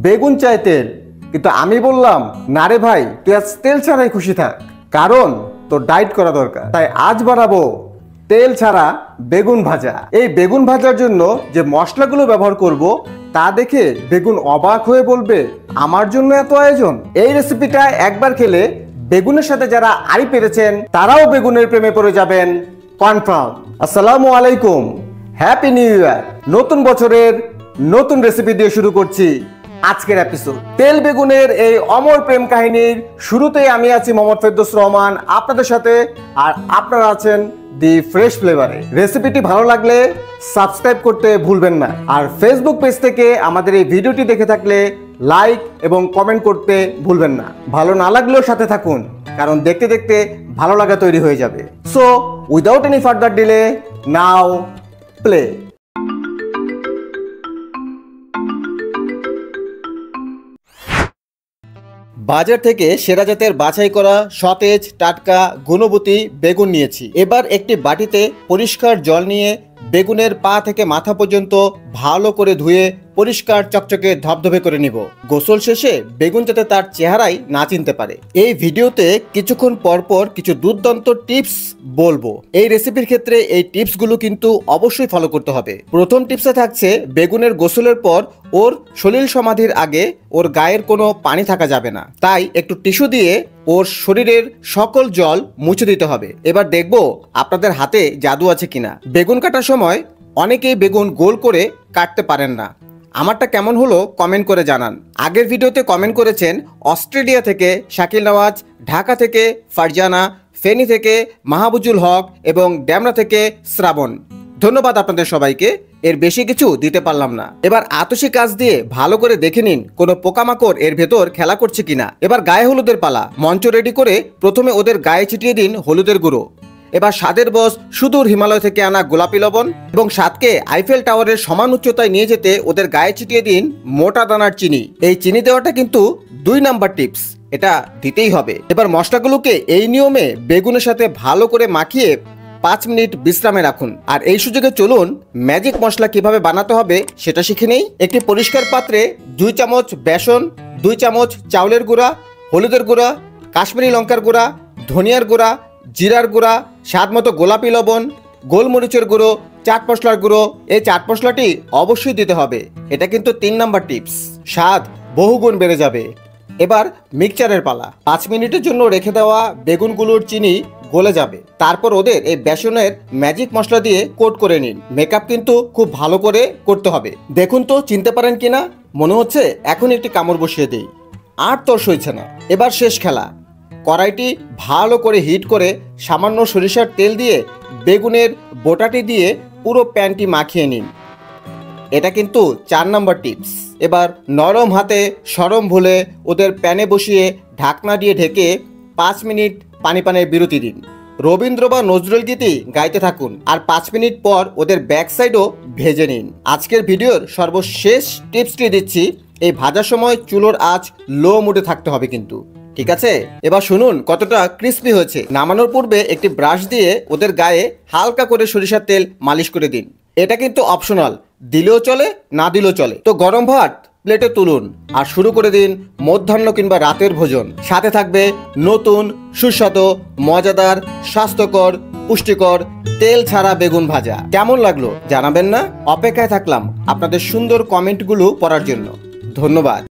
বেগুন চাই তেল, কিন্তু আমি বললাম না রে ভাই, তুই আজ তেল ছাড়াই খুশি থাক, কারণ তোর ডায়েট করা দরকার। তাই আজ বানাবো তেল ছাড়া বেগুন ভাজা। এই বেগুন ভাজার জন্য যে মশলাগুলো ব্যবহার করব তা দেখে বেগুন অবাক হয়ে বলবে আমার জন্য এত আয়োজন। এই রেসিপিটা একবার খেলে বেগুনের সাথে যারা আড়ি পেরেছেন তারাও বেগুনের প্রেমে পড়ে যাবেন কনফার্ম। আসসালামু আলাইকুম, হ্যাপি নিউ ইয়ার। নতুন বছরের নতুন রেসিপি দিয়ে শুরু করছি আজকের এপিসোড। তেল বেগুনের এই অমর প্রেম কাহিনীর শুরুতেই আমি আছি মোহাম্মদ ফেরদৌস রহমান আপনাদের সাথে, আর আপনারা আছেন দি ফ্রেশ ফ্লেভারে। রেসিপিটি ভালো লাগলে সাবস্ক্রাইব করতে ভুলবেন না, আর ফেসবুক পেজ থেকে আমাদের এই ভিডিওটি দেখে থাকলে লাইক এবং কমেন্ট করতে ভুলবেন না। ভালো না লাগলেও সাথে থাকুন, কারণ দেখতে দেখতে ভালো লাগা তৈরি হয়ে যাবে। So without any further delay, নাও প্লে। বাজার থেকে সেরা জাতের বাছাই করা সতেজ টাটকা গুণবতী বেগুন নিয়েছি। এবার একটি বাটিতে পরিষ্কার জল নিয়ে বেগুনের পা থেকে মাথা পর্যন্ত ভালো করে ধুয়ে পরিষ্কার চকচকে ধবধবে করে নিব। গোসল শেষে বেগুন যাতে তার চেহারাই না চিনতে পারে। এই ভিডিওতে কিছুক্ষণ পরপর কিছু দুর্দান্ত টিপস বলবো। এই রেসিপির ক্ষেত্রে এই টিপসগুলো কিন্তু অবশ্যই ফলো করতে হবে। প্রথম টিপসে থাকছে বেগুনের গোসলের পর ওর সলিল সমাধির আগে ওর গায়ের কোনো পানি থাকা যাবে না, তাই একটু টিস্যু দিয়ে ওর শরীরের সকল জল মুছে দিতে হবে। এবার দেখবো আপনাদের হাতে জাদু আছে কিনা। বেগুন কাটার সময় অনেকেই বেগুন গোল করে কাটতে পারেন না। আমারটা কেমন হলো কমেন্ট করে জানান। আগের ভিডিওতে কমেন্ট করেছেন অস্ট্রেলিয়া থেকে শাকিল নওয়াজ, ঢাকা থেকে ফারজানা, ফেনী থেকে মাহবুজুল হক এবং ড্যামরা থেকে শ্রাবণ। ধন্যবাদ আপনাদের সবাইকে। এর বেশি কিছু দিতে পারলাম না। এবার আতসী কাজ দিয়ে ভালো করে দেখে নিন কোনো পোকামাকড় এর ভেতর খেলা করছে কিনা। এবার গায়ে হলুদের পালা। মঞ্চ রেডি করে প্রথমে ওদের গায়ে ছিটিয়ে দিন হলুদের গুঁড়ো। এবার স্বাদের বস সুদূর হিমালয় থেকে আনা গোলাপি লবণ এবং স্বাদকে আইফেল টাওয়ারের সমান উচ্চতায় নিয়ে যেতে ওদের গায়ে ছিটিয়ে দিন মোটা দানার চিনি। এই চিনি দেওয়াটা কিন্তু 2 নাম্বার টিপস, এটা দিতেই হবে। এবার মশলাগুলোকে এই নিয়মে বেগুনের সাথে ভালো করে মাখিয়ে 5 মিনিট বিশ্রামে রাখুন। আর এই সুযোগে চলুন ম্যাজিক মশলা কিভাবে বানাতে হবে সেটা শিখে নেই। একটি পরিষ্কার পাত্রে 2 চামচ বেসন, 2 চামচ চাউলের গুঁড়া, হলুদের গুঁড়া, কাশ্মীরি লঙ্কার গুঁড়া, ধনিয়ার গুঁড়া, জিরার গুঁড়া, স্বাদ মতো গোলাপি লবণ, গোলমরিচের গুঁড়ো, চাট মশলার গুঁড়ো। এই চাট মশলাটি অবশ্যই দিতে হবে, এটা কিন্তু 3 নাম্বার টিপস। স্বাদ বহুগুণ বেড়ে যাবে। এবার মিক্সচারের পালা। 5 মিনিটের জন্য রেখে দেওয়া বেগুনগুলোর চিনি গলে যাবে। তারপর ওদের এই বেসনের ম্যাজিক মশলা দিয়ে কোট করে নিন। মেকআপ কিন্তু খুব ভালো করে করতে হবে। দেখুন তো চিনতে পারেন কিনা। মনে হচ্ছে এখন একটি কামড় বসিয়ে দেই, আর তোর সইছে না। এবার শেষ খেলা। কড়াইটি ভালো করে হিট করে সামান্য সরিষার তেল দিয়ে বেগুনের বোটাটি দিয়ে পুরো প্যানটি মাখিয়ে নিন। এটা কিন্তু 4 নাম্বার টিপস। এবার নরম হাতে সরম ভুলে ওদের প্যানে বসিয়ে ঢাকনা দিয়ে ঢেকে 5 মিনিট পানির বিরতি দিন। রবীন্দ্র বা নজরুল গীতি গাইতে থাকুন, আর 5 মিনিট পর ওদের ব্যাক সাইডও ভেজে নিন। আজকের ভিডিওর সর্বশেষ টিপসটি দিচ্ছি। এই ভাজার সময় চুলোর আঁচ লো মুডে থাকতে হবে কিন্তু, ঠিক আছে? এবার শুনুন কতটা ক্রিস্পি হয়েছে। নামানোর পূর্বে একটি ব্রাশ দিয়ে ওদের গায়ে হালকা করে সরিষার তেল মালিশ করে দিন। এটা কিন্তু অপশনাল, দিলেও চলে না দিলেও চলে। তো গরম ভাত প্লেটে তুলুন আর শুরু করে দিন মধ্যাহ্ন কিংবা রাতের ভোজন। সাথে থাকবে নতুন সুস্বাদু মজাদার স্বাস্থ্যকর পুষ্টিকর তেল ছাড়া বেগুন ভাজা। কেমন লাগলো জানাবেন না? অপেক্ষায় থাকলাম আপনাদের সুন্দর কমেন্টগুলো পড়ার জন্য। ধন্যবাদ।